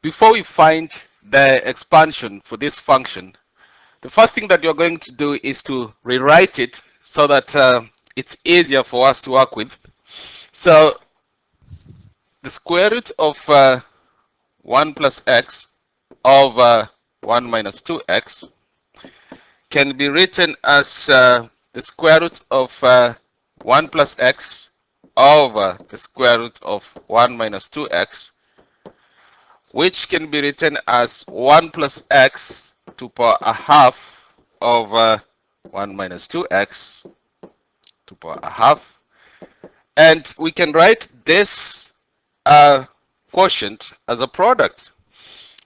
before we find the expansion for this function, the first thing that you're going to do is to rewrite it so that it's easier for us to work with. So the square root of 1 plus x over 1 minus 2x can be written as the square root of 1 plus x over the square root of 1 minus 2x, which can be written as 1 plus x to the power a half over 1 minus 2x to the power a half. And we can write this quotient as a product.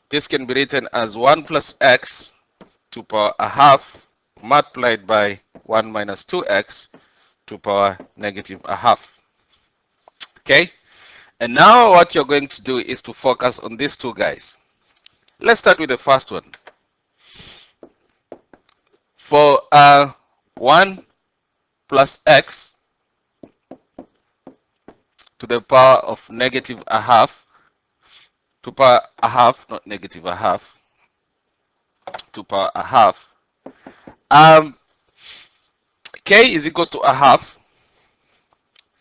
This can be written as 1 plus x to the power a half multiplied by 1 minus 2x to the power negative a half. Okay? And now what you're going to do is to focus on these two guys. Let's start with the first one. For 1 plus x to the power of negative a half, to power a half, not negative a half, to power a half, k is equals to a half.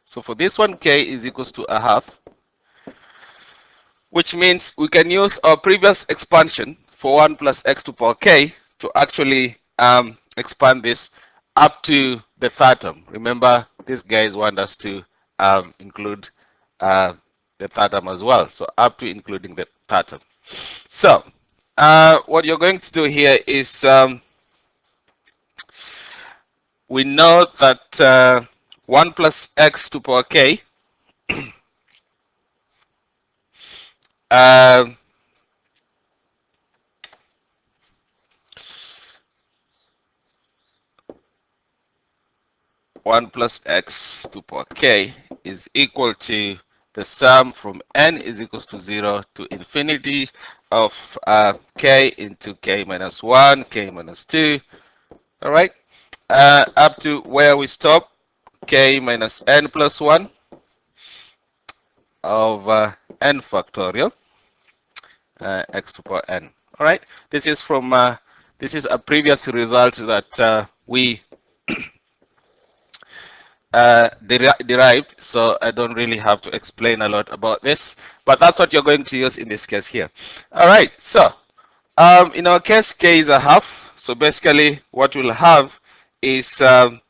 So for this one, k is equals to a half, which means we can use our previous expansion for 1 plus x to the power k to actually expand this up to the third term. Remember, these guys want us to include the third term as well. So up to including the third term. So what you're going to do here is we know that 1 plus x to the power k one plus x to the power k is equal to the sum from n is equals to 0 to infinity of k into k minus 1, k minus 2, all right, up to where we stop, k minus n plus 1 over n factorial x to the power n. All right, this is from this is a previous result that we derived, so I don't really have to explain a lot about this, but that's what you're going to use in this case here. All right, so in our case, k is a half, so basically what we'll have is, and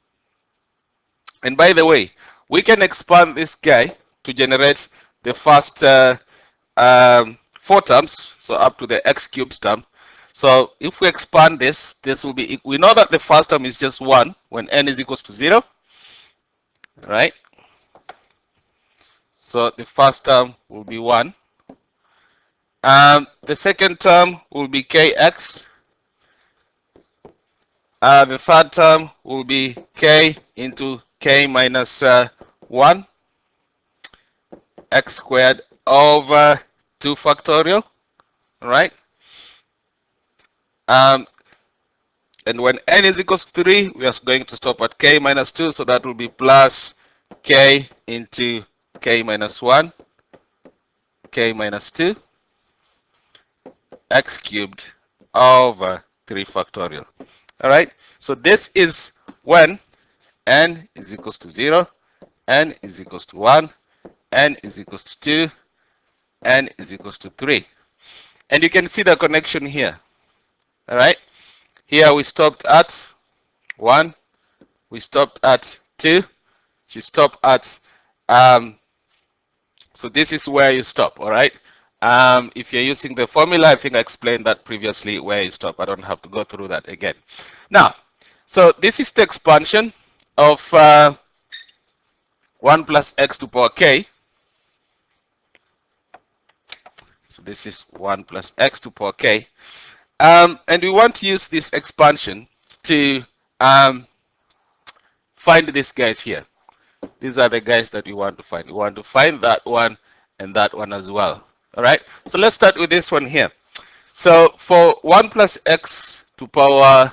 by the way, we can expand this guy to generate the first 4 terms, so up to the x cubed term. So if we expand this, this will be, we know that the first term is just 1 when n is equals to 0. Right? So the first term will be 1. The second term will be kx. The third term will be k into k minus 1 x squared over 2 factorial. Right? And when n is equals to 3, we are going to stop at k minus 2, so that will be plus k into k minus 1, k minus 2, x cubed over 3 factorial. All right, so this is when n is equals to 0, n is equals to 1, n is equals to 2, n is equals to 3. And you can see the connection here. All right. Here we stopped at 1, we stopped at 2, so you stop at, so this is where you stop, all right? If you're using the formula, I think I explained that previously where you stop. I don't have to go through that again. Now, so this is the expansion of 1 plus x to the power k. So this is 1 plus x to the power k. And we want to use this expansion to find these guys here. These are the guys that we want to find. We want to find that one and that one as well. All right. So let's start with this one here. So for 1 plus x to the power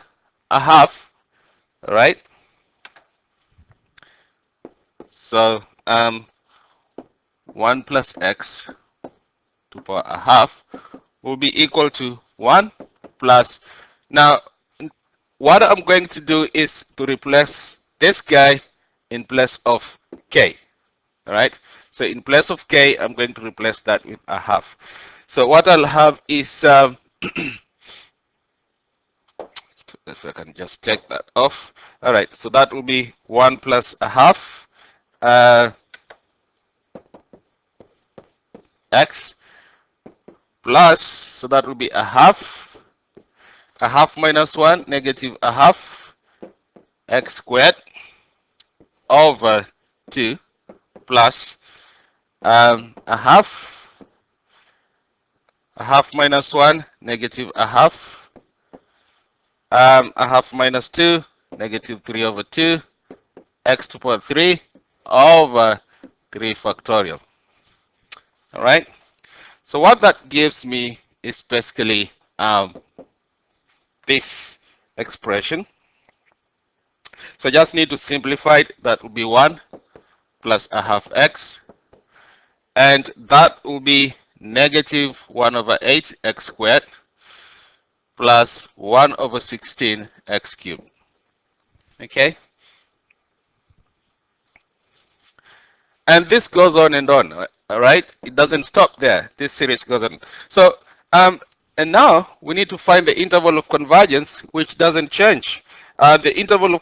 a half, all right. So 1 plus x to the power a half, will be equal to 1 plus. Now, what I'm going to do is to replace this guy in place of k. All right. So in place of k, I'm going to replace that with a half. So what I'll have is, if I can just take that off. All right. So that will be 1 plus a half x plus, so that will be a half minus 1, negative a half x squared over 2 plus a half minus 1, negative a half minus 2, negative 3 over 2, x to the power 3 over 3 factorial. All right. So what that gives me is basically this expression. So I just need to simplify it. That will be 1 plus a half x, and that will be negative 1 over 8 x squared plus 1 over 16 x cubed. Okay. And this goes on and on. All right. It doesn't stop there. This series goes on. So and now we need to find the interval of convergence, which doesn't change. The interval of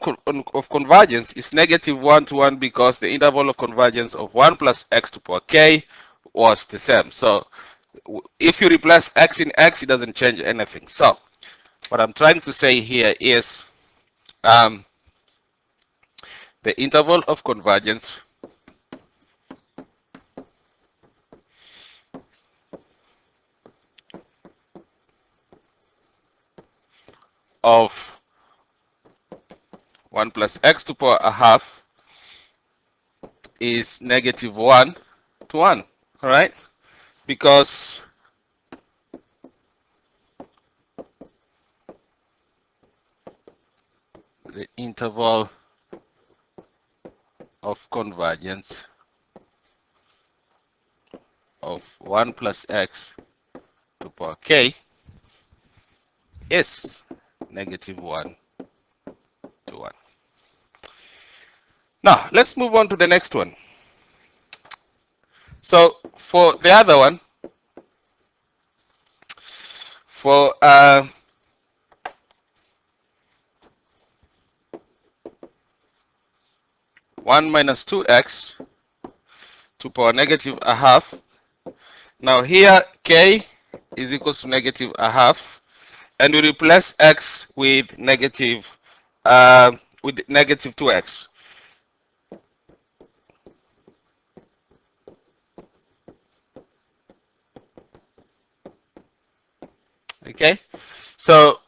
convergence is negative 1 to 1 because the interval of convergence of 1 plus x to the power k was the same. So if you replace x in x, it doesn't change anything. So what I'm trying to say here is the interval of convergence of 1 plus x to the power a half is negative 1 to 1. All right, because the interval of convergence of 1 plus x to the power k is negative 1 to 1. Now, let's move on to the next one. So, for the other one, for 1 minus 2x to the power negative a half. Now, here k is equal to negative a half, and we replace x with negative 2x. Okay, so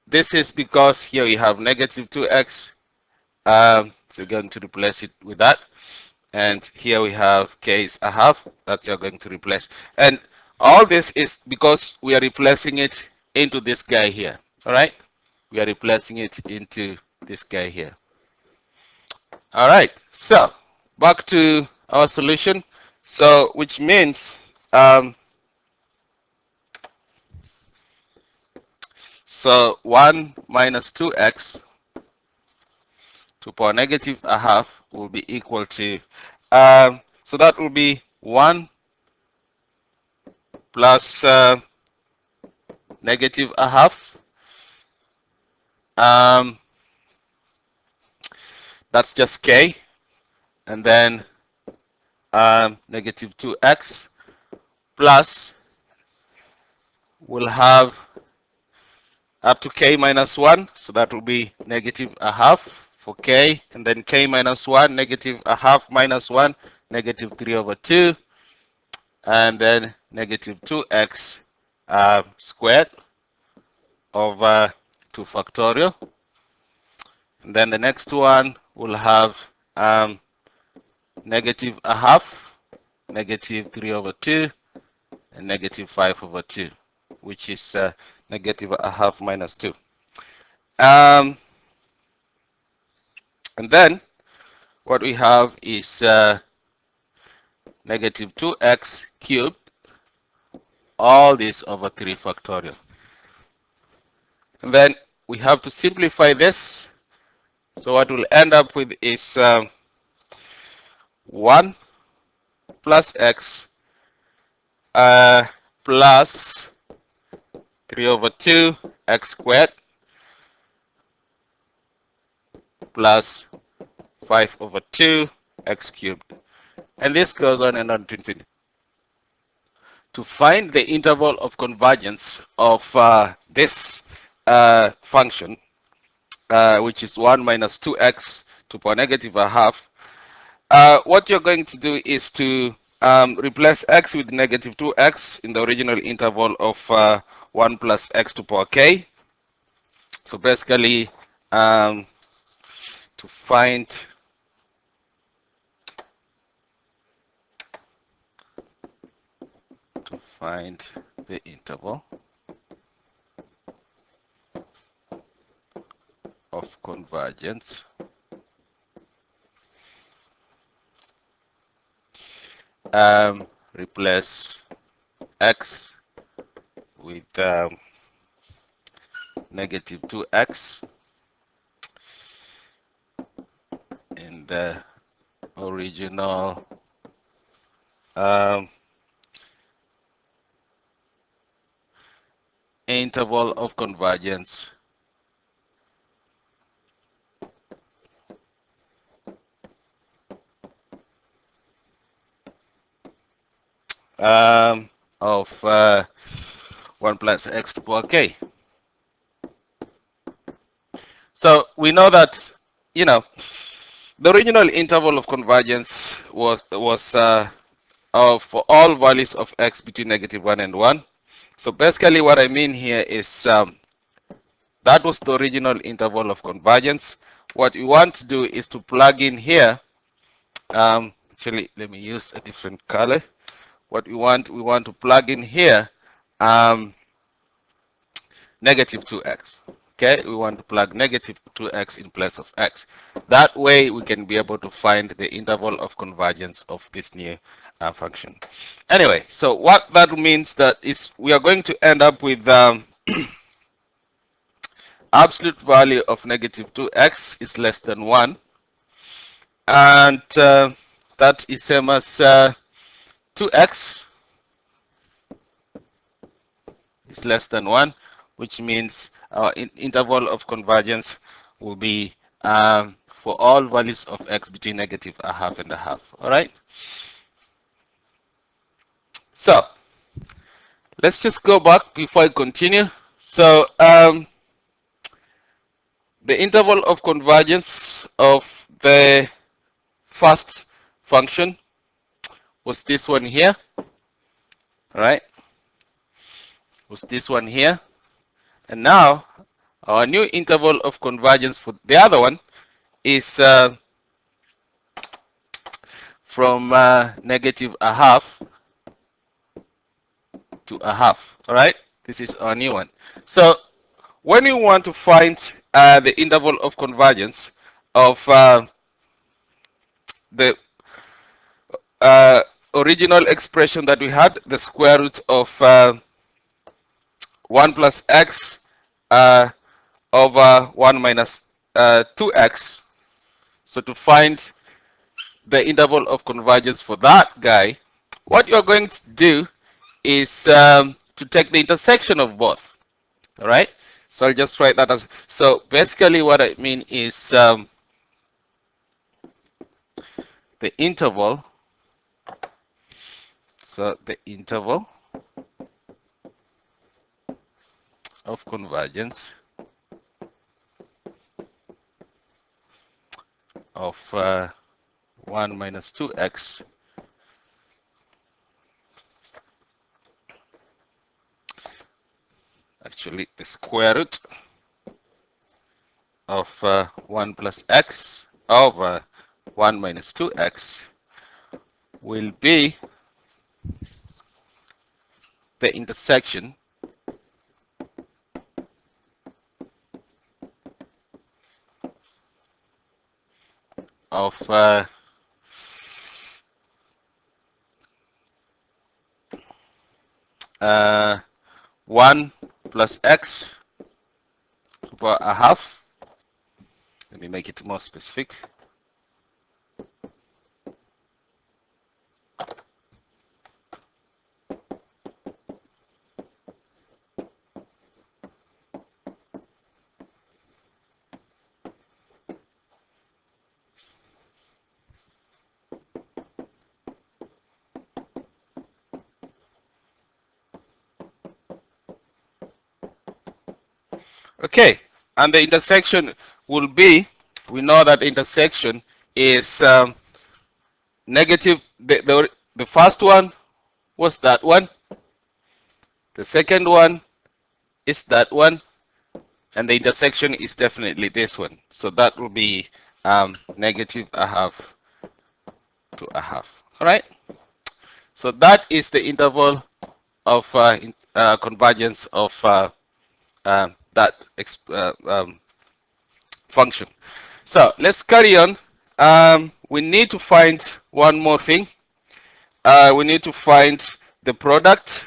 this is because here we have negative 2x, so we're going to replace it with that, and here we have k is a half, that you're going to replace, and all this is because we are replacing it into this guy here. All right, we are replacing it into this guy here. All right, so back to our solution. So which means so 1 minus 2x to the power negative a half will be equal to, so that will be 1 plus negative a half. That's just k, and then negative 2x plus, we'll have up to k minus 1, so that will be negative a half for k, and then k minus 1, negative a half minus 1, negative 3 over 2, and then negative 2x squared over 2 factorial. And then the next one will have negative a half, negative 3 over 2, and negative 5 over 2, which is negative a half minus 2. And then what we have is negative 2x cubed all this over 3 factorial. And then we have to simplify this. So what we'll end up with is 1 plus x plus 3 over 2 x squared plus 5 over 2 x cubed. And this goes on and on to infinity. To find the interval of convergence of this function, which is 1 minus 2x to the power negative a half, what you're going to do is to replace x with negative 2x in the original interval of 1 plus x to the power k. So basically, to find the interval of convergence, replace x with negative 2x in the original interval of convergence of 1 plus x to the power k. So we know that, you know, the original interval of convergence was for all values of x between negative 1 and 1. So basically what I mean here is that was the original interval of convergence. What we want to do is to plug in here, actually let me use a different color. What we want to plug in here negative 2x. Okay, we want to plug negative 2x in place of x. That way we can be able to find the interval of convergence of this new function. Anyway, so what that means that is we are going to end up with absolute value of negative 2x is less than 1, and that is same as 2x is less than 1, which means our interval of convergence will be for all values of x between negative a half and a half. All right. So let's just go back before I continue. So the interval of convergence of the first function was this one here. All right. Was this one here. And now our new interval of convergence for the other one is from negative a half to a half. All right, this is our new one. So when you want to find the interval of convergence of the original expression that we had, the square root of 1 plus x over 1 minus 2x. So to find the interval of convergence for that guy, what you're going to do is to take the intersection of both. All right. So I'll just write that as, so basically what I mean is the interval, so the interval of convergence of 1 minus 2x actually the square root of 1 plus x over 1 minus 2x will be the intersection of uh, 1 plus x to the power a half. Let me make it more specific. Okay, and the intersection will be, we know that intersection is negative. The first one was that one, the second one is that one, and the intersection is definitely this one. So that will be negative a half to a half. All right. So that is the interval of convergence of that function. So let's carry on. We need to find one more thing. We need to find the product.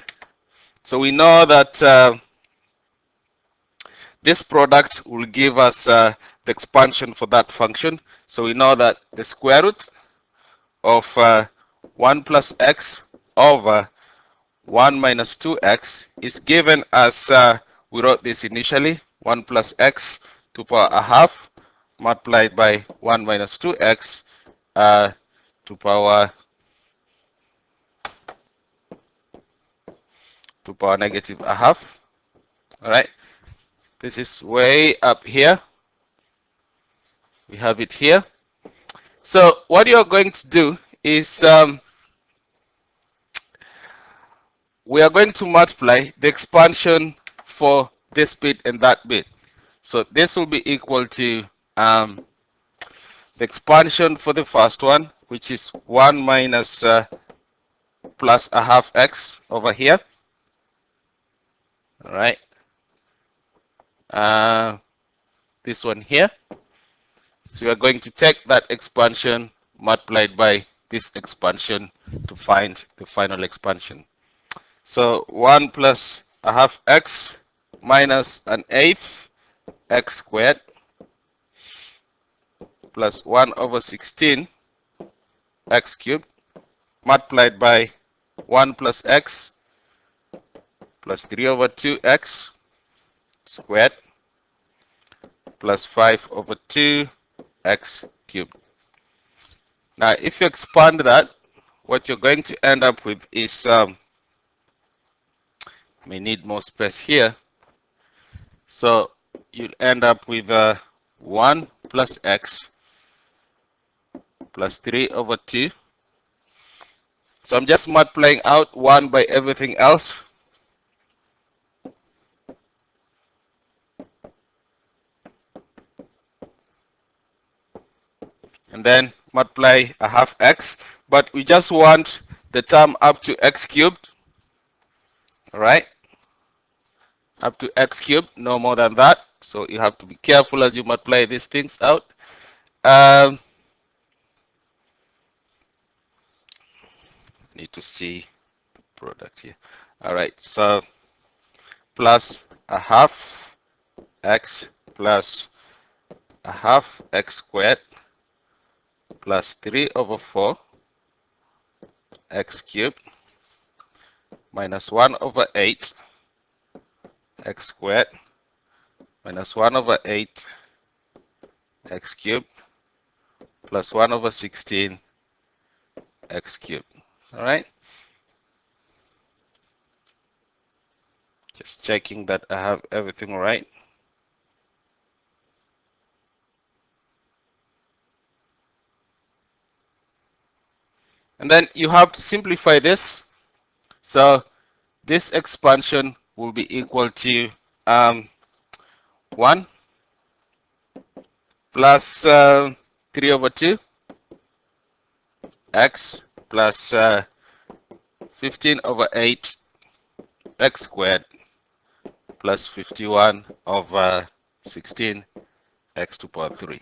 So we know that this product will give us the expansion for that function. So we know that the square root of 1 plus x over 1 minus 2x is given as we wrote this initially, 1 plus x to the power a half multiplied by 1 minus 2x to power negative a half. All right, this is way up here. We have it here. So what you're going to do is we are going to multiply the expansion for this bit and that bit. So this will be equal to the expansion for the first one, which is 1 minus plus a half x over here. All right. This one here. So we are going to take that expansion multiplied by this expansion to find the final expansion. So 1 plus a half x minus an eighth x squared plus 1 over 16 x cubed multiplied by 1 plus x plus 3 over 2x squared plus 5 over 2 x cubed. Now if you expand that, what you're going to end up with is may need more space here, so you'll end up with 1 plus x plus 3 over 2. So I'm just multiplying out 1 by everything else. And then multiply a half x, but we just want the term up to x cubed. All right, up to x cubed, no more than that. So you have to be careful as you multiply these things out. Need to see the product here. All right, so plus a half x plus a half x squared plus 3 over 4 x cubed minus 1 over 8 x squared minus 1 over 8 x cubed plus 1 over 16 x cubed. All right, just checking that I have everything right. And then you have to simplify this. So this expansion will be equal to 1 plus 3 over 2 x plus 15 over 8 x squared plus 51 over 16 x to the power 3.